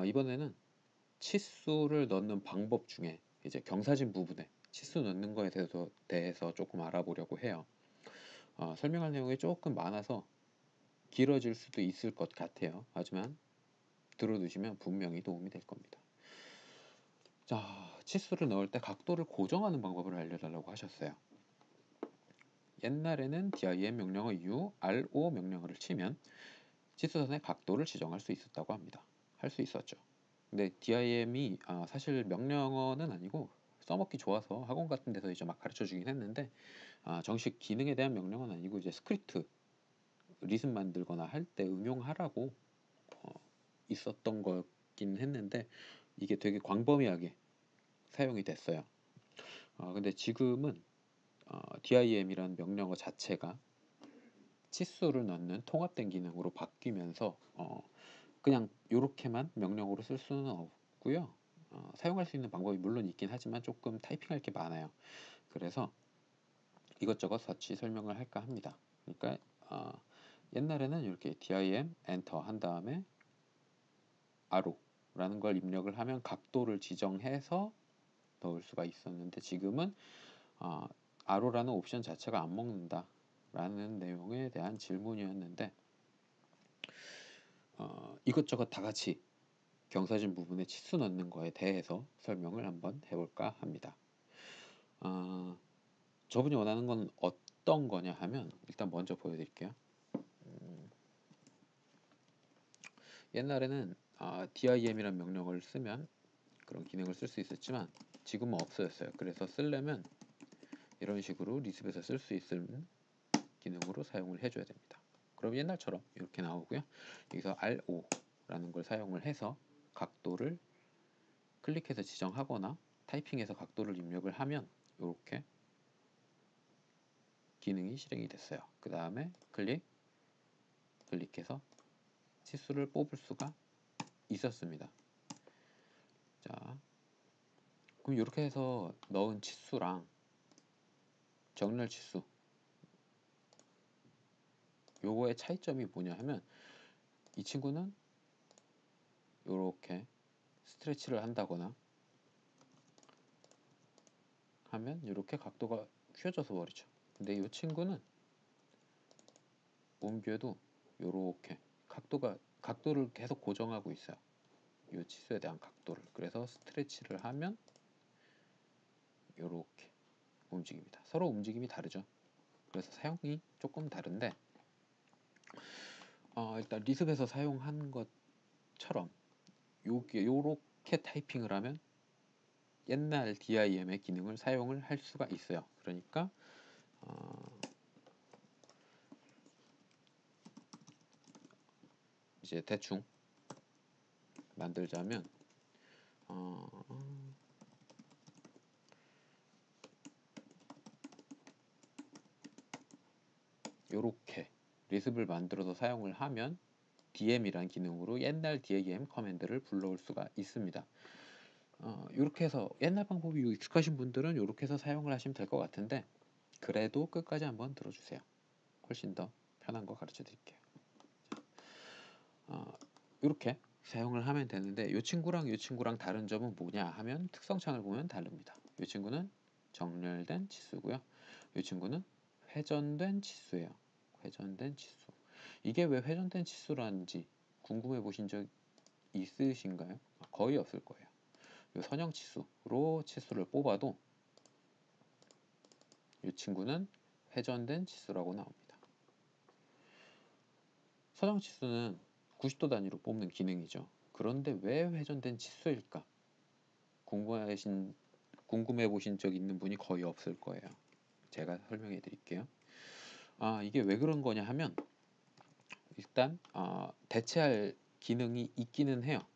이번에는 치수를 넣는 방법 중에 이제 경사진 부분에 치수 넣는 거에 대해서 조금 알아보려고 해요. 설명할 내용이 조금 많아서 길어질 수도 있을 것 같아요. 하지만 들어두시면 분명히 도움이 될 겁니다. 자, 치수를 넣을 때 각도를 고정하는 방법을 알려달라고 하셨어요. 옛날에는 dim 명령어 u, ro 명령어를 치면 치수선의 각도를 지정할 수 있었다고 합니다. 할 수 있었죠. 근데 dim이 사실 명령어는 아니고 써먹기 좋아서 학원 같은 데서 이제 막 가르쳐 주긴 했는데 정식 기능에 대한 명령어는 아니고 이제 스크립트 리슨 만들거나 할 때 응용하라고 있었던 거긴 했는데 이게 되게 광범위하게 사용이 됐어요. 근데 지금은 dim이라는 명령어 자체가 치수를 넣는 통합된 기능으로 바뀌면서 그냥 이렇게만 명령어로 쓸 수는 없고요. 사용할 수 있는 방법이 물론 있긴 하지만 조금 타이핑할 게 많아요. 그래서 이것저것 같이 설명을 할까 합니다. 그러니까 옛날에는 이렇게 dim 엔터 한 다음에 arrow라는 걸 입력을 하면 각도를 지정해서 넣을 수가 있었는데 지금은 arrow라는 옵션 자체가 안 먹는다 라는 내용에 대한 질문이었는데 이것저것 다 같이 경사진 부분에 치수 넣는 거에 대해서 설명을 한번 해볼까 합니다. 저분이 원하는 건 어떤 거냐 하면 일단 먼저 보여드릴게요. 옛날에는 dim이라는 명령어를 쓰면 그런 기능을 쓸 수 있었지만 지금은 없어졌어요. 그래서 쓰려면 이런 식으로 리습에서 쓸 수 있을 기능으로 사용을 해줘야 됩니다. 그럼 옛날처럼 이렇게 나오고요. 여기서 RO라는 걸 사용을 해서 각도를 클릭해서 지정하거나 타이핑해서 각도를 입력을 하면 이렇게 기능이 실행이 됐어요. 그 다음에 클릭해서 치수를 뽑을 수가 있었습니다. 자, 그럼 이렇게 해서 넣은 치수랑 정렬 치수 요거의 차이점이 뭐냐 하면 이 친구는 이렇게 스트레치를 한다거나 하면 이렇게 각도가 휘어져서 버리죠. 근데 이 친구는 옮겨도 이렇게 각도를 계속 고정하고 있어요. 이 치수에 대한 각도를. 그래서 스트레치를 하면 이렇게 움직입니다. 서로 움직임이 다르죠. 그래서 사용이 조금 다른데 일단 리습에서 사용한 것처럼 요렇게 타이핑을 하면 옛날 dim의 기능을 사용을 할 수가 있어요. 그러니까 이제 대충 만들자면 요렇게 리습을 만들어서 사용을 하면 DM이란 기능으로 옛날 DAM 커맨드를 불러올 수가 있습니다. 이렇게 해서 옛날 방법이 익숙하신 분들은 이렇게 해서 사용을 하시면 될 것 같은데 그래도 끝까지 한번 들어주세요. 훨씬 더 편한 거 가르쳐 드릴게요. 이렇게 사용을 하면 되는데 이 친구랑 이 친구랑 다른 점은 뭐냐 하면 특성창을 보면 다릅니다. 이 친구는 정렬된 치수고요. 이 친구는 회전된 치수예요. 회전된 치수. 이게 왜 회전된 치수라는지 궁금해 보신 적 있으신가요? 거의 없을 거예요. 이 선형 치수로 치수를 뽑아도 이 친구는 회전된 치수라고 나옵니다. 선형 치수는 90도 단위로 뽑는 기능이죠. 그런데 왜 회전된 치수일까? 궁금해 보신 적 있는 분이 거의 없을 거예요. 제가 설명해 드릴게요. 이게 왜 그런 거냐 하면 일단 대체할 기능이 있기는 해요.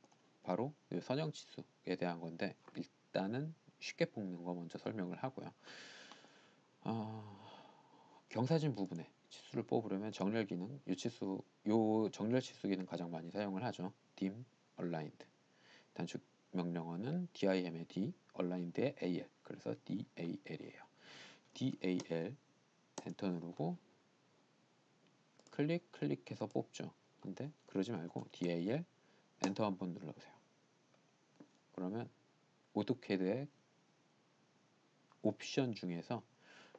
바로 선형 치수에 대한 건데 일단은 쉽게 뽑는 거 먼저 설명을 하고요. 경사진 부분에 치수를 뽑으려면 정렬 기능, 요 정렬 치수 기능 가장 많이 사용을 하죠. dim, aligned. 단축 명령어는 dim의 d, aligned의 al. 그래서 dal이에요. dal 엔터 누르고 클릭해서 뽑죠. 근데 그러지 말고 dal 엔터 한번 눌러보세요. 그러면 오토캐드의 옵션 중에서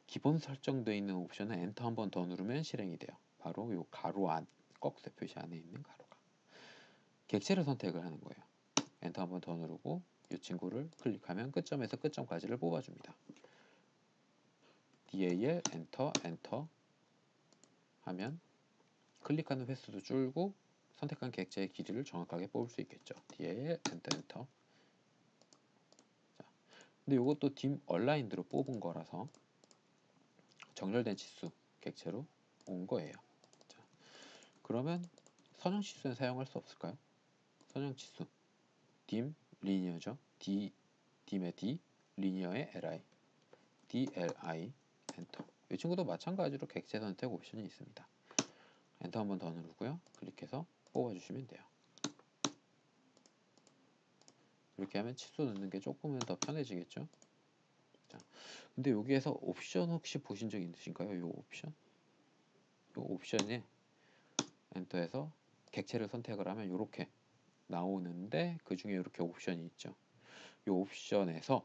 기본 설정되어 있는 옵션은 엔터 한 번 더 누르면 실행이 돼요. 바로 요 가로 안, 꺽쇠 표시 안에 있는 가로가. 객체를 선택을 하는 거예요. 엔터 한 번 더 누르고 이 친구를 클릭하면 끝점에서 끝점까지를 뽑아줍니다. DAL 엔터 엔터 하면 클릭하는 횟수도 줄고 선택한 객체의 길이를 정확하게 뽑을 수 있겠죠. DAL 엔터 엔터. 자, 근데 이것도 dim 얼라인드로 뽑은 거라서 정렬된 치수 객체로 온 거예요. 자, 그러면 선형 치수는 사용할 수 없을까요? 선형 치수 dim 리니어죠. dim의 d 리니어의 li dli 엔터. 이 친구도 마찬가지로 객체 선택 옵션이 있습니다. 엔터 한 번 더 누르고요. 클릭해서 뽑아주시면 돼요. 이렇게 하면 치수 넣는 게 조금은 더 편해지겠죠. 자, 근데 여기에서 옵션 혹시 보신 적 있으신가요? 이 옵션? 이 옵션에 엔터해서 객체를 선택을 하면 이렇게 나오는데 그 중에 이렇게 옵션이 있죠. 이 옵션에서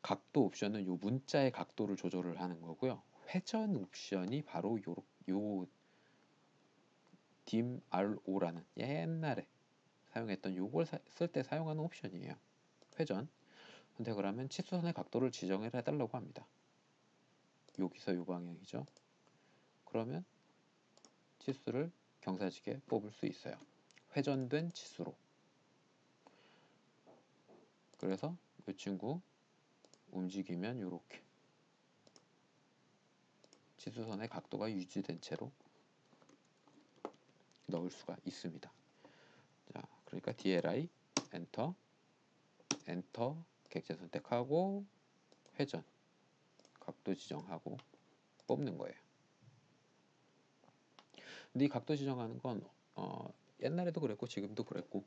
각도 옵션은 요 문자의 각도를 조절을 하는 거고요. 회전 옵션이 바로 요 dim RO라는 옛날에 사용했던 요걸 쓸 때 사용하는 옵션이에요. 회전 선택을 하면 치수선의 각도를 지정을 해달라고 합니다. 여기서 요 방향이죠. 그러면 치수를 경사지게 뽑을 수 있어요. 회전된 치수로. 그래서 이 친구 움직이면 이렇게 치수선의 각도가 유지된 채로 넣을 수가 있습니다. 자, 그러니까 DLI 엔터 엔터 객체 선택하고 회전 각도 지정하고 뽑는 거예요. 근데 이 각도 지정하는 건 옛날에도 그랬고 지금도 그랬고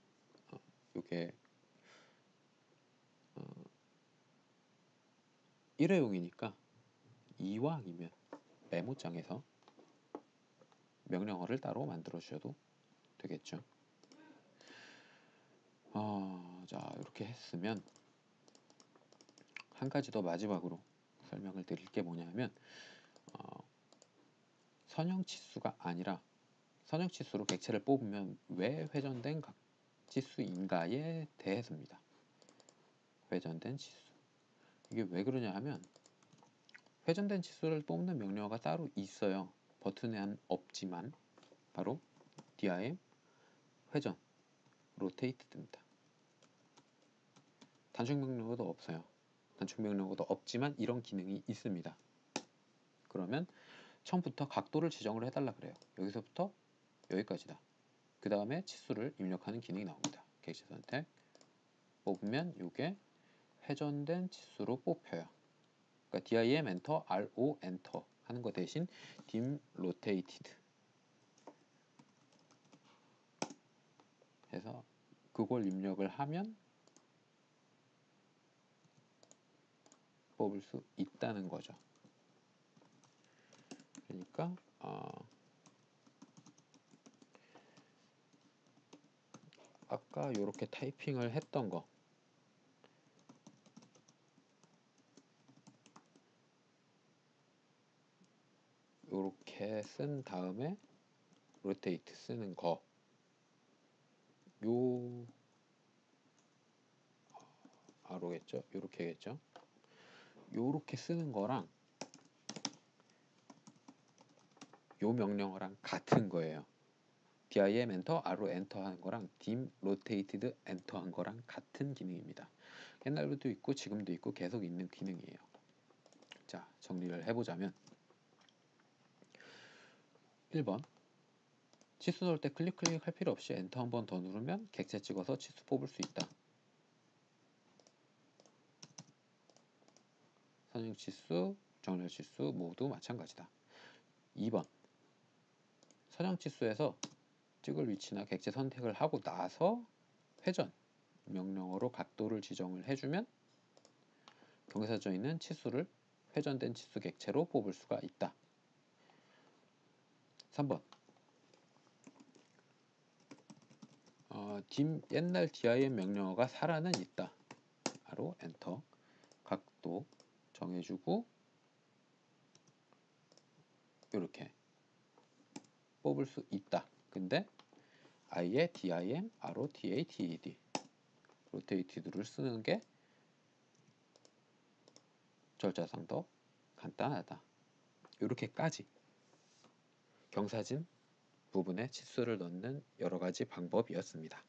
이게 일회용이니까 이왕이면 메모장에서 명령어를 따로 만들어 주셔도 되겠죠. 자, 이렇게 했으면 한 가지 더 마지막으로 설명을 드릴 게 뭐냐면 선형 치수가 아니라 선형 치수로 객체를 뽑으면 왜 회전된 치수인가에 대해서입니다. 회전된 치수. 이게 왜 그러냐 하면 회전된 치수를 뽑는 명령어가 따로 있어요. 버튼에는 없지만 바로 dim 회전 rotated입니다. 단축 명령어도 없어요. 단축 명령어도 없지만 이런 기능이 있습니다. 그러면 처음부터 각도를 지정을 해달라 그래요. 여기서부터 여기까지다. 그 다음에 치수를 입력하는 기능이 나옵니다. 객체 선택 뽑으면 이게 회전된 치수로 뽑혀요. 그러니까 dim 엔터 ro 엔터 하는 거 대신 dim rotated 해서 그걸 입력을 하면 뽑을 수 있다는 거죠. 그러니까 아까 이렇게 타이핑을 했던 거 이렇게 쓴 다음에 rotate 쓰는 거 요 로겠죠? 요렇게겠죠? 요렇게 쓰는 거랑 요 명령어랑 같은 거예요. dim 엔터, ro 엔터 하는 거랑 dim rotated 엔터 한 거랑 같은 기능입니다. 옛날부터 있고 지금도 있고 계속 있는 기능이에요. 자, 정리를 해보자면 1번 치수 넣을 때 클릭할 필요 없이 엔터 한 번 더 누르면 객체 찍어서 치수 뽑을 수 있다. 선형 치수, 정렬 치수 모두 마찬가지다. 2번 선형 치수에서 찍을 위치나 객체 선택을 하고 나서 회전 명령어로 각도를 지정을 해주면 경사져 있는 치수를 회전된 치수 객체로 뽑을 수가 있다. 3번 옛날 dim 명령어가 살아는 있다. 바로 엔터. 각도 정해주고 이렇게 뽑을 수 있다. 근데 i에 dim, rotated, rotated를 쓰는 게 절차상 더 간단하다. 이렇게까지 경사진 부분에 치수를 넣는 여러 가지 방법이었습니다.